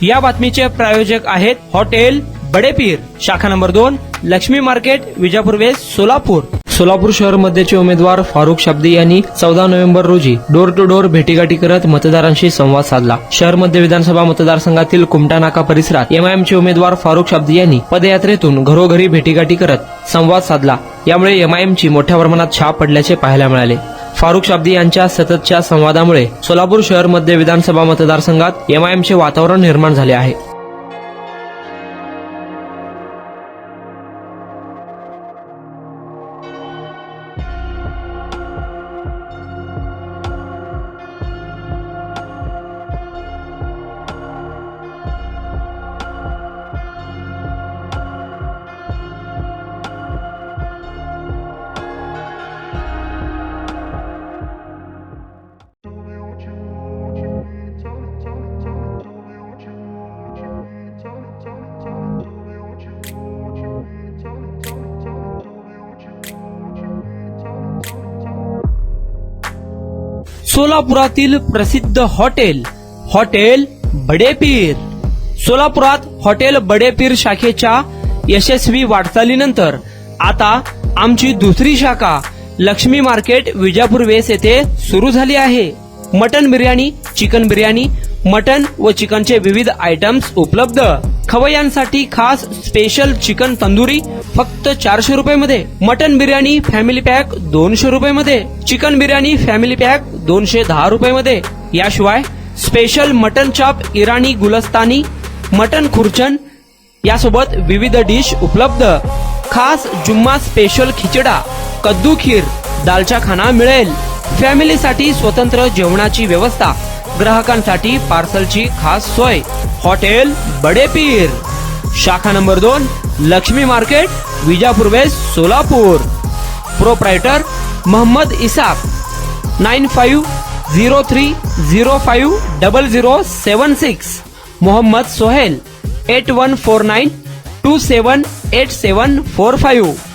या बातमीचे प्रायोजक आहेत हॉटेल बडेपीर, शाखा number 2, Lakshmi market, Vijapur west, Solapur. Solapur शहर मध्येचे उमेदवार फारुख शाब्दी यांनी 14 नोव्हेंबर रोजी डोर टू डोर भेटीगाठी करत मतदारांशी संवाद साधला. शहर मध्य विधानसभा मतदारसंघातील कुमटा नाका परिसरात एमआयएमचे उमेदवार फारुख शाब्दी यांनी पदयात्रेतून घरोघरी भेटीगाठी करत संवाद साधला. यामुळे एमआयएमची मोठ्या प्रमाणात छाप पडल्याचे पाहायला मिळाले. फारुख शाब्दी यांच्या सततच्या संवादामुळे सोलापूर शहर मध्य विधानसभा मतदारसंघात एमआयएमचे वातावरण निर्माण झाले आहे. सोलापुरातील प्रसिद्ध हॉटेल बडेपीर. सोलापुरात हॉटेल बडेपीर शाखेच्या यशस्वी वाटचालीनंतर आता आमची दुसरी शाखा लक्ष्मी मार्केट, विजापूर वेस्ट येथे सुरू झाली आहे. Mutton biryani, chicken biryani, mutton व चिकनचे विविध आयटम्स उपलब्ध. खवय्यांसाठी खास स्पेशल चिकन तंदुरी फक्त 400 रुपये मध्ये. मटन बिर्याणी फॅमिली पॅक 200 रुपये मध्ये. चिकन बिर्याणी फॅमिली पॅक 210 रुपये मध्ये. याशिवाय स्पेशल मटन चाप, इराणी गुलस्तानी, मटन खुर्चन यासोबत विविध डिश उपलब्ध. खास जुम्मा स्पेशल खिचडा, कद्दू खीर, दालचा खाना मिळेल. फॅमिलीसाठी स्वतंत्र जेवणाची व्यवस्था, ग्राहकांसाठी पार्सलची खास सोय. हॉटेल बडेपीर, शाखा number 2, Lakshmi market, Vijapur west, Solapur. Proprietor Mohammad Isaq. 9503050076. Mohammad Sohail. 8149278745.